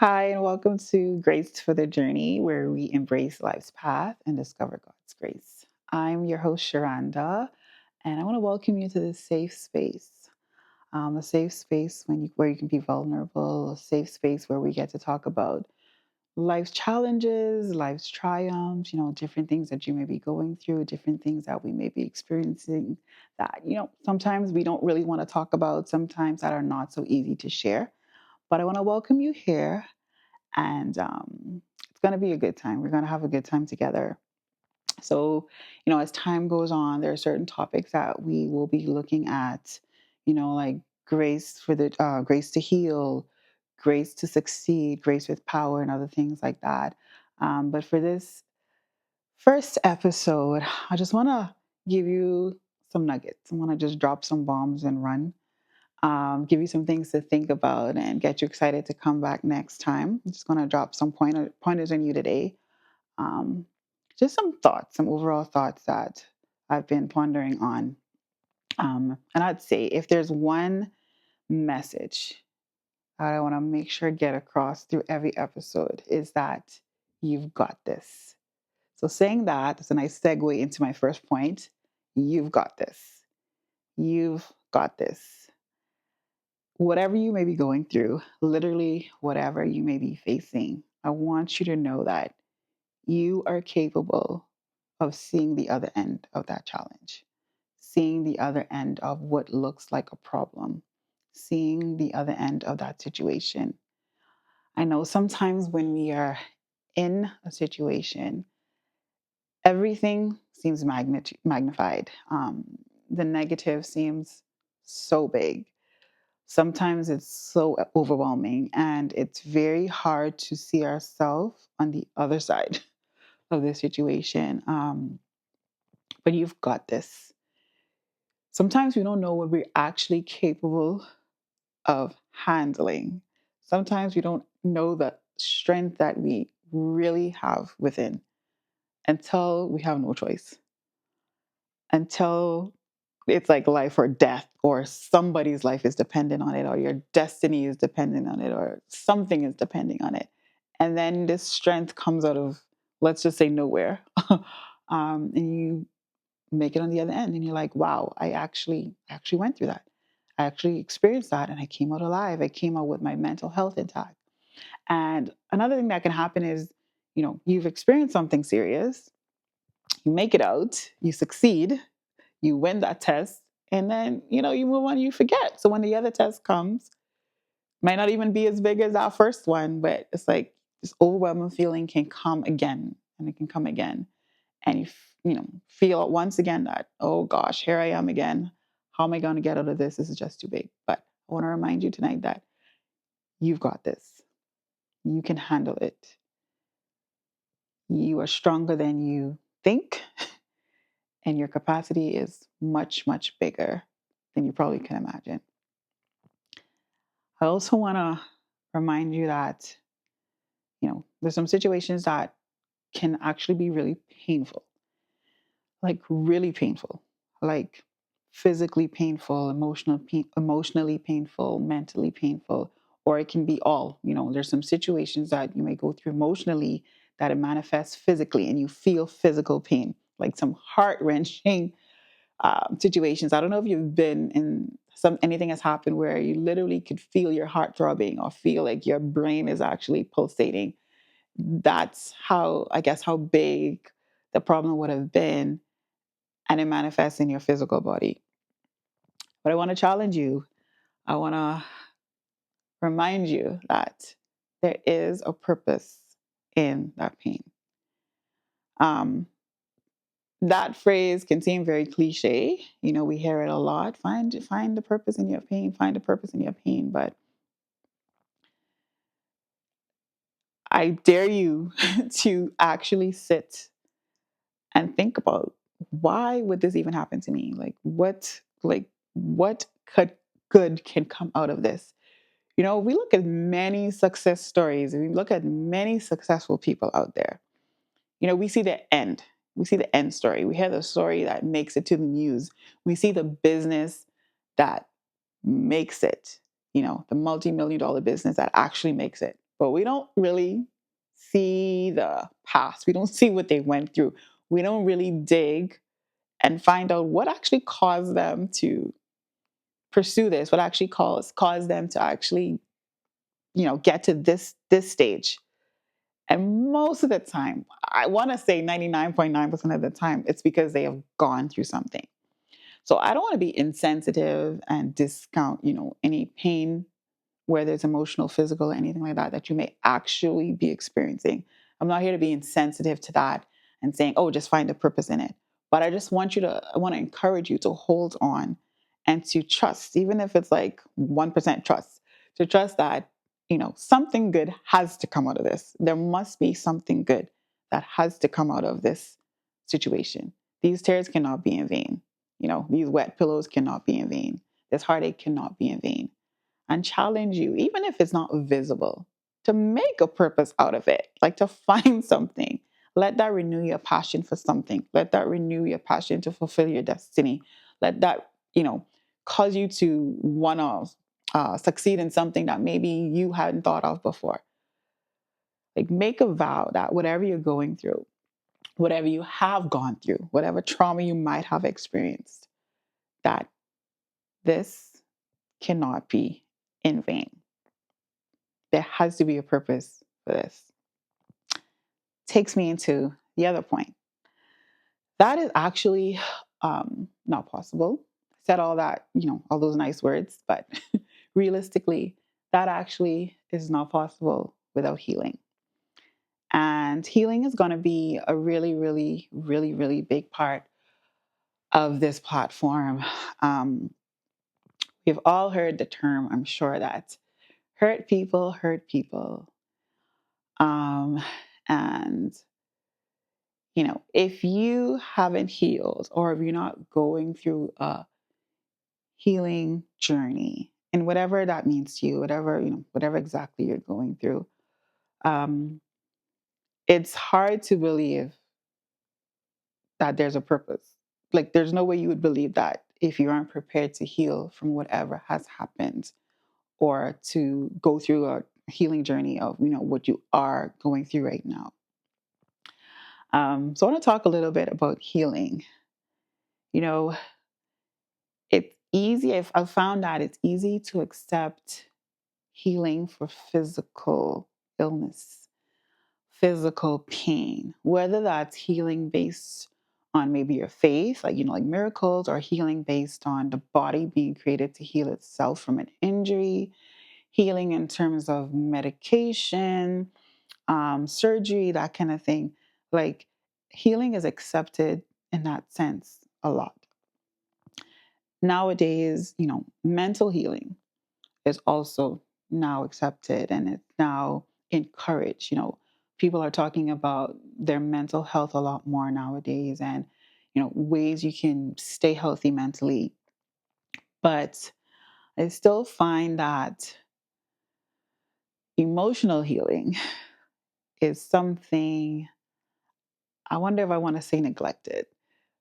Hi, and welcome to Grace for the Journey, where we embrace life's path and discover God's grace. I'm your host, Sharonda, and I want to welcome you to this safe space. A safe space where you can be vulnerable, a safe space where we get to talk about life's challenges, life's triumphs, different things that you may be going through, different things that we may be experiencing that, sometimes we don't really want to talk about, sometimes that are not so easy to share. But I want to welcome you here and it's going to be a good time. We're going to have a good time together. So, as time goes on, there are certain topics that we will be looking at, like grace to heal, grace to succeed, grace with power, and other things like that. But for this first episode, I just want to give you some nuggets. I want to just drop some bombs and run, give you some things to think about and get you excited to come back next time. I'm just going to drop some pointers on you today. Um, just some thoughts, some overall thoughts that I've been pondering on. And I'd say if there's one message that I want to make sure get across through every episode is that you've got this. So saying that is a nice segue into my first point. You've got this. You've got this. Whatever you may be going through, literally whatever you may be facing, I want you to know that you are capable of seeing the other end of that challenge, seeing the other end of what looks like a problem, seeing the other end of that situation. I know sometimes when we are in a situation, everything seems magnified. The negative seems so big. Sometimes it's so overwhelming and it's very hard to see ourselves on the other side of the situation. But you've got this. Sometimes we don't know what we're actually capable of handling. Sometimes we don't know the strength that we really have within until we have no choice, until it's like life or death, or somebody's life is dependent on it, or your destiny is dependent on it, or something is depending on it. And then this strength comes out of, let's just say, nowhere. And you make it on the other end, and you're like, wow, I actually went through that. I actually experienced that, and I came out alive. I came out with my mental health intact. And another thing that can happen is, you've experienced something serious, you make it out, you succeed, you win that test, and then you move on, you forget. So when the other test comes, might not even be as big as our first one, but it's like this overwhelming feeling can come again, and it can come again, and you feel once again that, oh gosh, here I am again. How am I going to get out of this? This is just too big. But I want to remind you tonight that you've got this. You can handle it. You are stronger than you think, and your capacity is much, much bigger than you probably can imagine. I also want to remind you that, there's some situations that can actually be really painful, like really painful, like physically painful, emotionally painful, mentally painful, or it can be all. There's some situations that you may go through emotionally that it manifests physically, and you feel physical pain, like some heart wrenching situations. I don't know if you've been in anything has happened where you literally could feel your heart throbbing or feel like your brain is actually pulsating. That's how, I guess, how big the problem would have been, and it manifests in your physical body. But I want to challenge you. I want to remind you that there is a purpose in that pain. Um, that phrase can seem very cliche. We hear it a lot. Find the purpose in your pain. Find the purpose in your pain. But I dare you to actually sit and think about, why would this even happen to me? What could good can come out of this? We look at many success stories, and we look at many successful people out there. We see the end. We see the end story. We hear the story that makes it to the news. We see the business that makes it, the multi-million dollar business that actually makes it. but we don't really see the past. We don't see what they went through. We don't really dig and find out what actually caused them to pursue this, what actually caused them to actually, get to this stage. And most of the time, I want to say 99.9% of the time, it's because they have gone through something. So I don't want to be insensitive and discount, any pain, whether it's emotional, physical, anything like that, that you may actually be experiencing. I'm not here to be insensitive to that and saying, oh, just find a purpose in it. But I want to encourage you to hold on and to trust, even if it's like 1% trust, to trust that, something good has to come out of this. There must be something good that has to come out of this situation. These tears cannot be in vain. These wet pillows cannot be in vain. This heartache cannot be in vain, and challenge you, even if it's not visible, to make a purpose out of it, like to find something. Let that renew your passion for something. Let that renew your passion to fulfill your destiny. Let that, cause you to want to succeed in something that maybe you hadn't thought of before. Like make a vow that whatever you're going through, whatever you have gone through, whatever trauma you might have experienced, that this cannot be in vain. There has to be a purpose for this. Takes me into the other point. That is actually not possible. Said all that, all those nice words, but realistically, that actually is not possible without healing. And healing is going to be a really, really, really, really big part of this platform. Um, we've all heard the term, I'm sure, that hurt people hurt people. Um, and if you haven't healed or if you're not going through a healing journey, and whatever that means to you, whatever exactly you're going through, um, it's hard to believe that there's a purpose. Like, there's no way you would believe that if you aren't prepared to heal from whatever has happened or to go through a healing journey of, what you are going through right now. So I want to talk a little bit about healing. You know, it's easy. I've found that it's easy to accept healing for physical illness, physical pain, whether that's healing based on maybe your faith, like miracles, or healing based on the body being created to heal itself from an injury, healing in terms of medication, surgery, that kind of thing. Like, healing is accepted in that sense a lot. Nowadays, mental healing is also now accepted and it's now encouraged. People are talking about their mental health a lot more nowadays and, ways you can stay healthy mentally. But I still find that emotional healing is something, I wonder if I want to say neglected,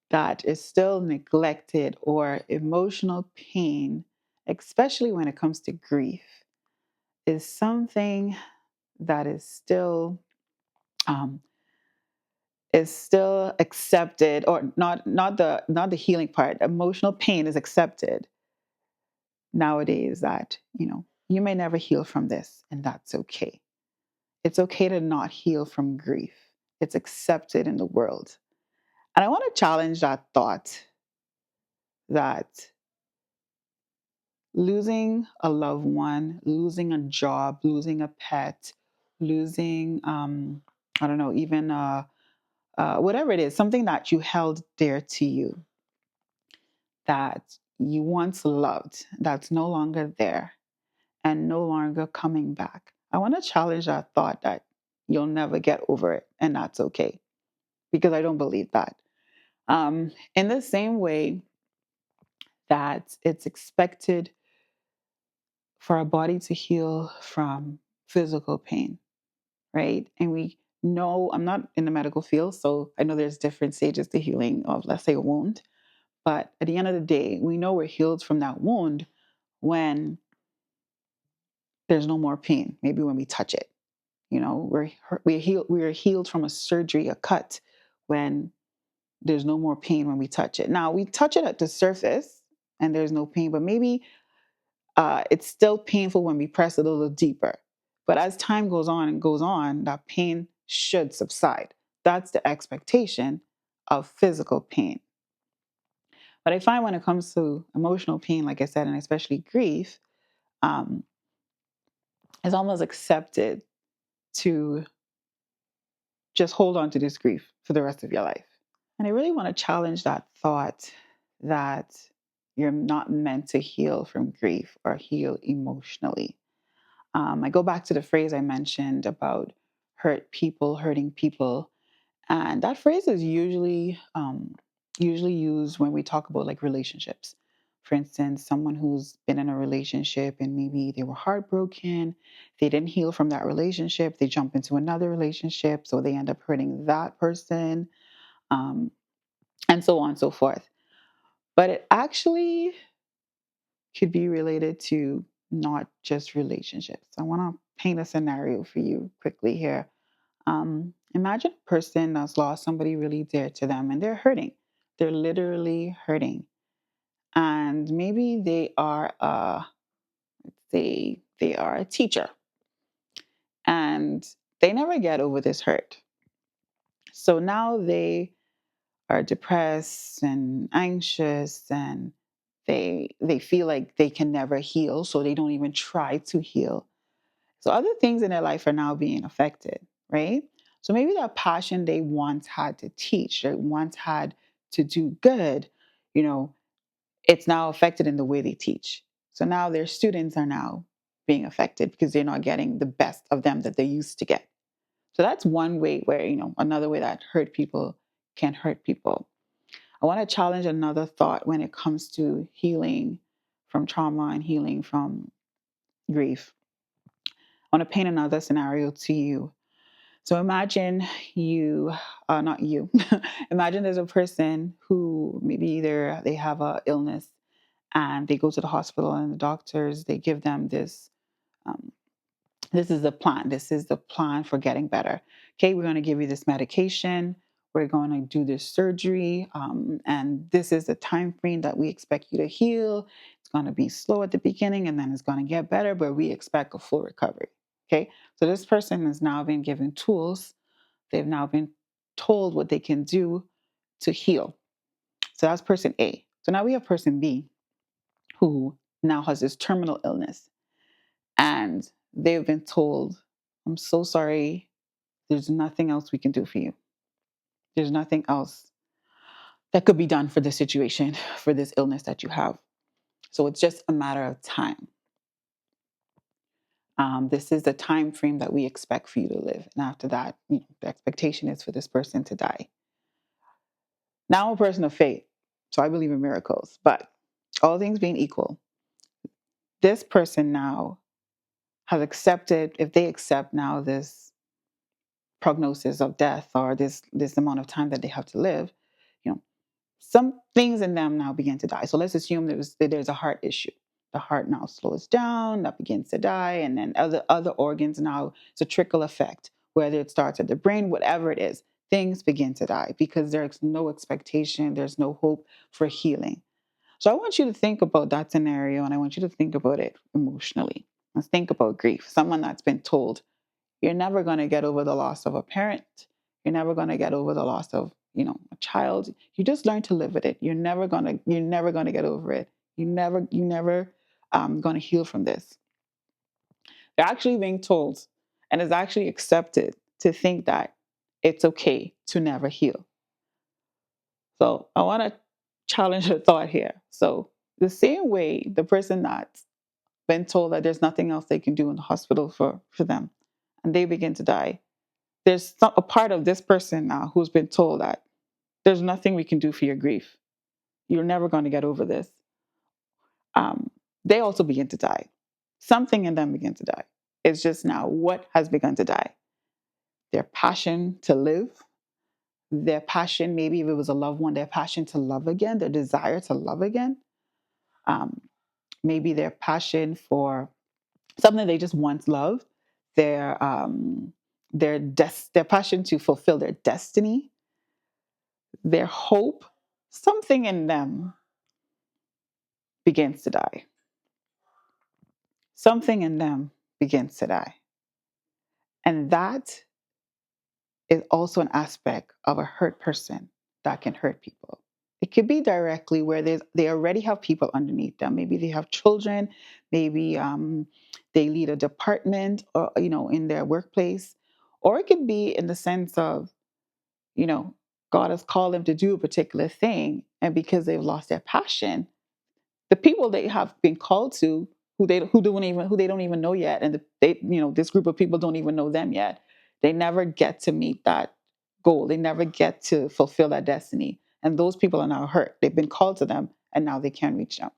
that is still neglected, or emotional pain, especially when it comes to grief, is something that um, is still accepted, or not the healing part. Emotional pain is accepted nowadays, that you may never heal from this, and that's okay. It's okay to not heal from grief. It's accepted in the world. And I want to challenge that thought that losing a loved one, losing a job, losing a pet, losing, I don't know, even whatever it is, something that you held dear to you, that you once loved, that's no longer there and no longer coming back. I want to challenge that thought that you'll never get over it, and that's okay, because I don't believe that. In the same way that it's expected for our body to heal from physical pain, right? And we know, I'm not in the medical field, so I know there's different stages to healing of, let's say, a wound. But at the end of the day, we know we're healed from that wound when there's no more pain, maybe when we touch it. we're healed from a surgery, a cut, when there's no more pain when we touch it. Now we touch it at the surface and there's no pain, but maybe it's still painful when we press it a little deeper. But as time goes on and goes on, that pain should subside. That's the expectation of physical pain. But I find when it comes to emotional pain, like I said, and especially grief, um, it's almost accepted to just hold on to this grief for the rest of your life. And I really want to challenge that thought that you're not meant to heal from grief or heal emotionally. I go back to the phrase I mentioned about hurting people, and that phrase is usually used when we talk about like relationships. For instance, someone who's been in a relationship and maybe they were heartbroken, they didn't heal from that relationship, they jump into another relationship, so they end up hurting that person, um, and so on and so forth. But it actually could be related to not just relationships. I want to paint a scenario for you quickly here. Imagine a person that's lost somebody really dear to them and they're hurting. They're literally hurting. And maybe they are a teacher and they never get over this hurt. So now they are depressed and anxious, and they feel like they can never heal, so they don't even try to heal. So other things in their life are now being affected, right? So maybe that passion they once had to teach, they once had to do good, you know, it's now affected in the way they teach. So now their students are now being affected because they're not getting the best of them that they used to get. So that's one way where, another way that hurt people can hurt people. I want to challenge another thought when it comes to healing from trauma and healing from grief. I want to paint another scenario to you. So imagine not you, imagine there's a person who maybe either they have a illness and they go to the hospital and the doctors, they give them um, this is the plan. This is the plan for getting better. Okay, we're going to give you this medication. We're going to do this surgery. And this is the time frame that we expect you to heal. It's going to be slow at the beginning and then it's going to get better, but we expect a full recovery. Okay, so this person has now been given tools. They've now been told what they can do to heal. So that's person A. So now we have person B who now has this terminal illness and they've been told, I'm so sorry, there's nothing else we can do for you. There's nothing else that could be done for this situation, for this illness that you have. So it's just a matter of time. This is the time frame that we expect for you to live. And after that, the expectation is for this person to die. Now I'm a person of faith, so I believe in miracles. But all things being equal, this person now has accepted, if they accept now this prognosis of death or this amount of time that they have to live, you know, some things in them now begin to die. So let's assume there's a heart issue. The heart now slows down, that begins to die, and then other organs now, it's a trickle effect, whether it starts at the brain, whatever it is, things begin to die because there's no expectation, there's no hope for healing. So I want you to think about that scenario and I want you to think about it emotionally. Let's think about grief. Someone that's been told you're never going to get over the loss of a parent. You're never going to get over the loss of, a child. You just learn to live with it. You're never going to get over it. You never going to heal from this. They're actually being told and is actually accepted to think that it's okay to never heal. So I want to challenge the thought here. So the same way the person that's been told that there's nothing else they can do in the hospital for them and they begin to die, there's a part of this person now who's been told that there's nothing we can do for your grief. You're never going to get over this. Um, they also begin to die. Something in them begin to die. It's just now what has begun to die? Their passion to live, their passion, maybe if it was a loved one, their passion to love again, their desire to love again. Um, Maybe their passion for something they just once loved, their their passion to fulfill their destiny, their hope, something in them begins to die. Something in them begins to die. And that is also an aspect of a hurt person that can hurt people. It could be directly where they already have people underneath them. Maybe they have children. Maybe they lead a department, or in their workplace. Or it could be in the sense of, you know, God has called them to do a particular thing, and because they've lost their passion, the people they have been called to, who they don't even know yet, and this group of people don't even know them yet. They never get to meet that goal. They never get to fulfill that destiny, and those people are now hurt. They've been called to them, and now they can't reach them.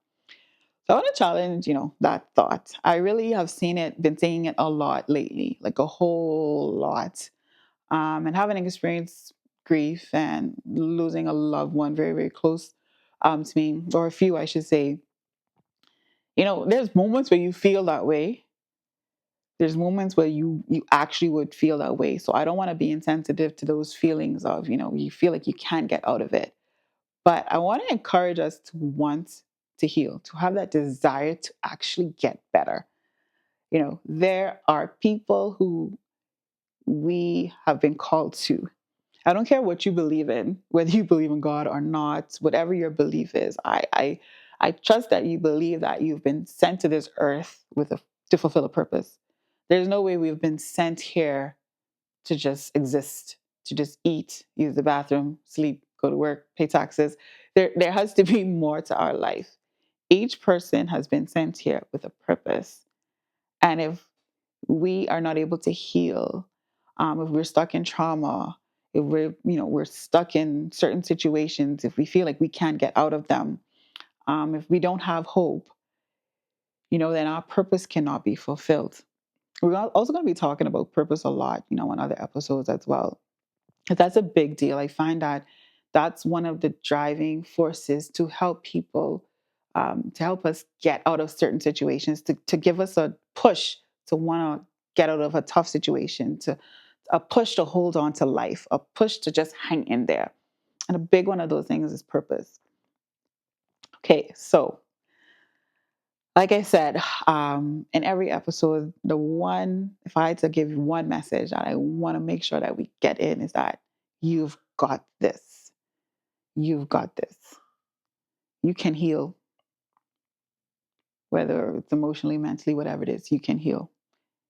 So I want to challenge, that thought. I really have been seeing it a lot lately, like a whole lot, and having experienced grief and losing a loved one very, very close to me, or a few, I should say. There's moments where you feel that way. There's moments where you actually would feel that way. So I don't want to be insensitive to those feelings of, you feel like you can't get out of it. But I want to encourage us to want to heal, to have that desire to actually get better. There are people who we have been called to. I don't care what you believe in, whether you believe in God or not, whatever your belief is. I trust that you believe that you've been sent to this earth to fulfill a purpose. There's no way we've been sent here to just exist, to just eat, use the bathroom, sleep, go to work, pay taxes. There has to be more to our life. Each person has been sent here with a purpose. And if we are not able to heal, if we're stuck in trauma, if we're stuck in certain situations, if we feel like we can't get out of them, if we don't have hope, then our purpose cannot be fulfilled. We're also going to be talking about purpose a lot, on other episodes as well. That's a big deal. I find that that's one of the driving forces to help people, to help us get out of certain situations, to give us a push to want to get out of a tough situation, to a push to hold on to life, a push to just hang in there. And a big one of those things is purpose. Okay, so like I said, in every episode, if I had to give you one message that I want to make sure that we get in, is that you've got this. You've got this. You can heal, whether it's emotionally, mentally, whatever it is, you can heal.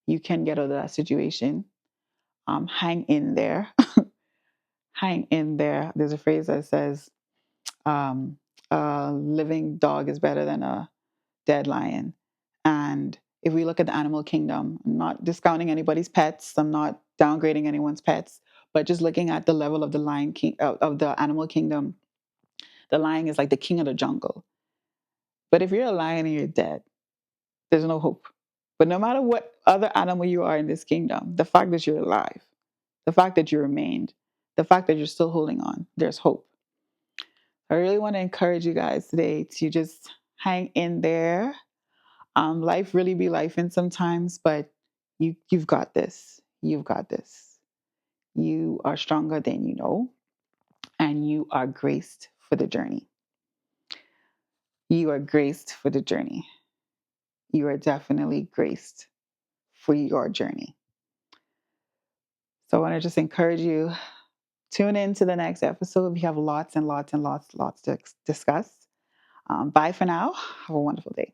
You can get out of that situation. Hang in there. Hang in there. There's a phrase that says, a living dog is better than a dead lion. And if we look at the animal kingdom, I'm not discounting anybody's pets, I'm not downgrading anyone's pets, but just looking at the level of the lion king of the animal kingdom, the lion is like the king of the jungle. But if you're a lion and you're dead, there's no hope. But no matter what other animal you are in this kingdom, the fact that you're alive, the fact that you remained, the fact that you're still holding on, there's hope. I really want to encourage you guys today to just hang in there. Life really be life in sometimes, but you've got this. You've got this. You are stronger than you know, and you are graced for the journey. You are graced for the journey. You are definitely graced for your journey. So I want to just encourage you, tune in to the next episode. We have lots and lots and lots to discuss. Bye for now. Have a wonderful day.